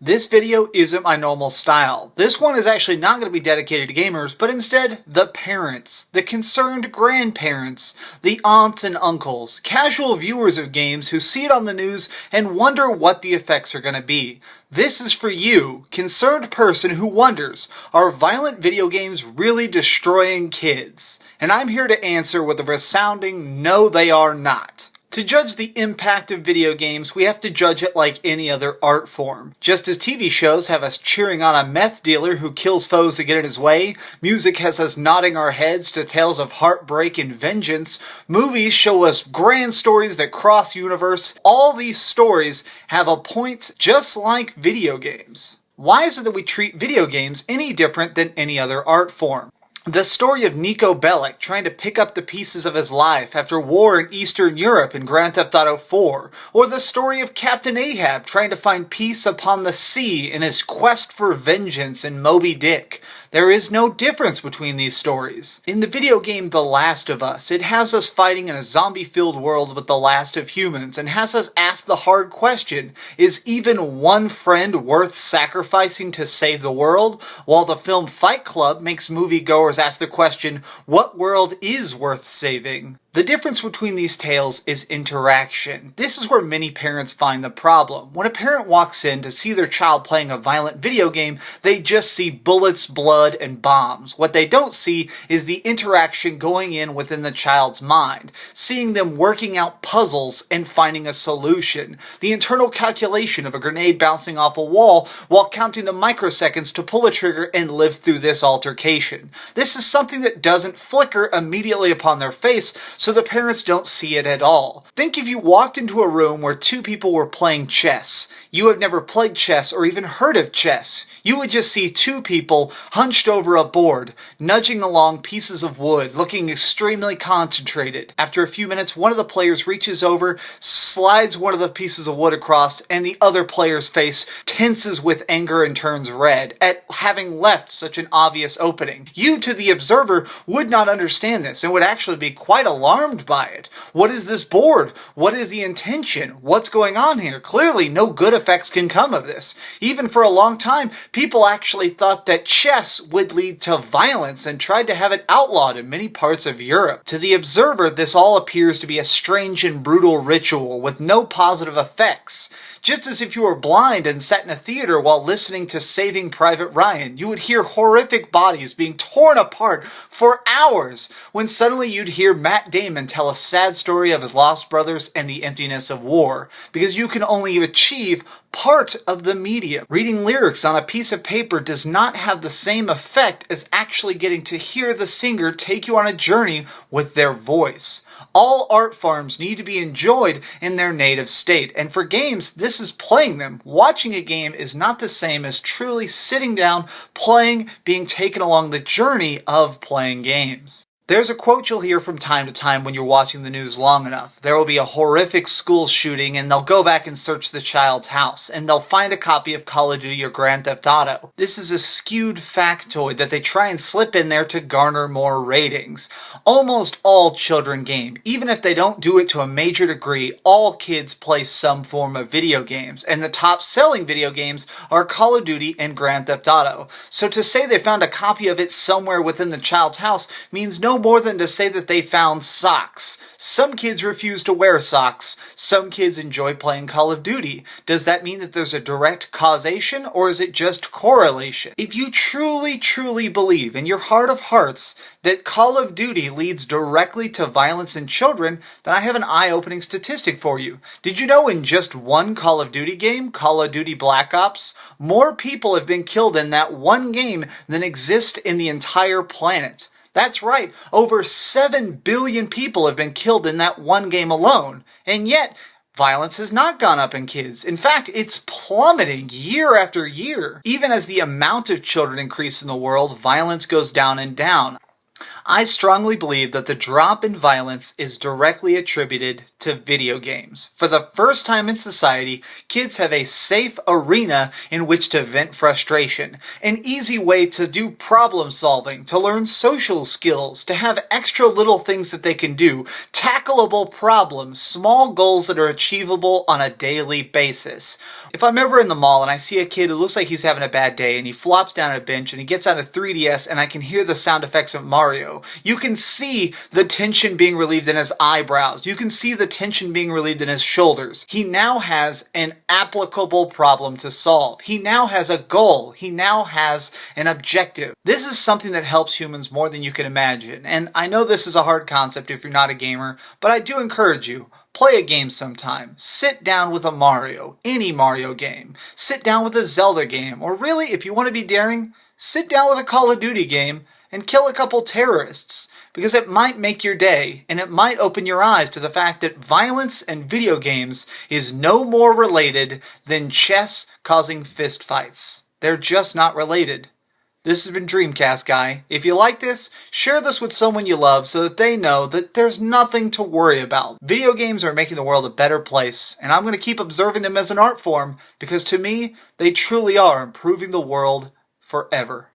This video isn't my normal style. This one is actually not going to be dedicated to gamers, but instead the parents, the concerned grandparents, the aunts and uncles, casual viewers of games who see it on the news and wonder what the effects are going to be. This is for you, concerned person who wonders, are violent video games really destroying kids? And I'm here to answer with a resounding no, they are not. To judge the impact of video games, we have to judge it like any other art form. Just as TV shows have us cheering on a meth dealer who kills foes to get in his way, music has us nodding our heads to tales of heartbreak and vengeance, movies show us grand stories that cross universe. All these stories have a point just like video games. Why is it that we treat video games any different than any other art form? The story of Nico Bellic trying to pick up the pieces of his life after war in Eastern Europe in Grand Theft Auto 4, or the story of Captain Ahab trying to find peace upon the sea in his quest for vengeance in Moby Dick. There is no difference between these stories. In the video game The Last of Us, it has us fighting in a zombie-filled world with the last of humans and has us ask the hard question, is even one friend worth sacrificing to save the world? While the film Fight Club makes moviegoers ask the question, what world is worth saving? The difference between these tales is interaction. This is where many parents find the problem. When a parent walks in to see their child playing a violent video game, they just see bullets, blood, and bombs. What they don't see is the interaction going in within the child's mind, seeing them working out puzzles and finding a solution, the internal calculation of a grenade bouncing off a wall while counting the microseconds to pull a trigger and live through this altercation. This is something that doesn't flicker immediately upon their face, so the parents don't see it at all. Think if you walked into a room where two people were playing chess. You have never played chess or even heard of chess. You would just see two people hunched over a board, nudging along pieces of wood, looking extremely concentrated. After a few minutes, one of the players reaches over, slides one of the pieces of wood across, and the other player's face tenses with anger and turns red at having left such an obvious opening. You, to the observer, would not understand this and would actually be quite alarmed by it. What is this board? What is the intention? What's going on here? Clearly, no good effects can come of this. Even for a long time, people actually thought that chess would lead to violence and tried to have it outlawed in many parts of Europe. To the observer, this all appears to be a strange and brutal ritual with no positive effects. Just as if you were blind and sat in a theater while listening to Saving Private Ryan, you would hear horrific bodies being torn apart for hours, when suddenly you'd hear Matt Damon tell a sad story of his lost brothers and the emptiness of war, because you can only achieve part of the medium. Reading lyrics on a piece of paper does not have the same effect as actually getting to hear the singer take you on a journey with their voice. All art forms need to be enjoyed in their native state, and for games, this is playing them. Watching a game is not the same as truly sitting down, playing, being taken along the journey of playing games. There's a quote you'll hear from time to time when you're watching the news long enough. There will be a horrific school shooting and they'll go back and search the child's house and they'll find a copy of Call of Duty or Grand Theft Auto. This is a skewed factoid that they try and slip in there to garner more ratings. Almost all children game. Even if they don't do it to a major degree, all kids play some form of video games, and the top selling video games are Call of Duty and Grand Theft Auto. So to say they found a copy of it somewhere within the child's house means no more than to say that they found socks. Some kids refuse to wear socks. Some kids enjoy playing Call of Duty. Does that mean that there's a direct causation, or is it just correlation? If you truly believe in your heart of hearts that Call of Duty leads directly to violence in children, then I have an eye-opening statistic for you. Did you know in just one Call of Duty game, Call of Duty Black Ops, more people have been killed in that one game than exist in the entire planet? That's right, over 7 billion people have been killed in that one game alone. And yet, violence has not gone up in kids. In fact, it's plummeting year after year. Even as the amount of children increase in the world, violence goes down and down. I strongly believe that the drop in violence is directly attributed to video games. For the first time in society, kids have a safe arena in which to vent frustration, an easy way to do problem solving, to learn social skills, to have extra little things that they can do, tackleable problems, small goals that are achievable on a daily basis. If I'm ever in the mall and I see a kid who looks like he's having a bad day and he flops down at a bench and he gets out a 3DS and I can hear the sound effects of Mario, you can see the tension being relieved in his eyebrows. You can see the tension being relieved in his shoulders. He now has an applicable problem to solve. He now has a goal. He now has an objective. This is something that helps humans more than you can imagine. And I know this is a hard concept if you're not a gamer, but I do encourage you. Play a game sometime. Sit down with a Mario, any Mario game. Sit down with a Zelda game. Or really, if you want to be daring, sit down with a Call of Duty game and kill a couple terrorists. Because it might make your day, and it might open your eyes to the fact that violence and video games is no more related than chess causing fist fights. They're just not related. This has been Dreamcast Guy. If you like this, share this with someone you love so that they know that there's nothing to worry about. Video games are making the world a better place, and I'm going to keep observing them as an art form because to me, they truly are improving the world forever.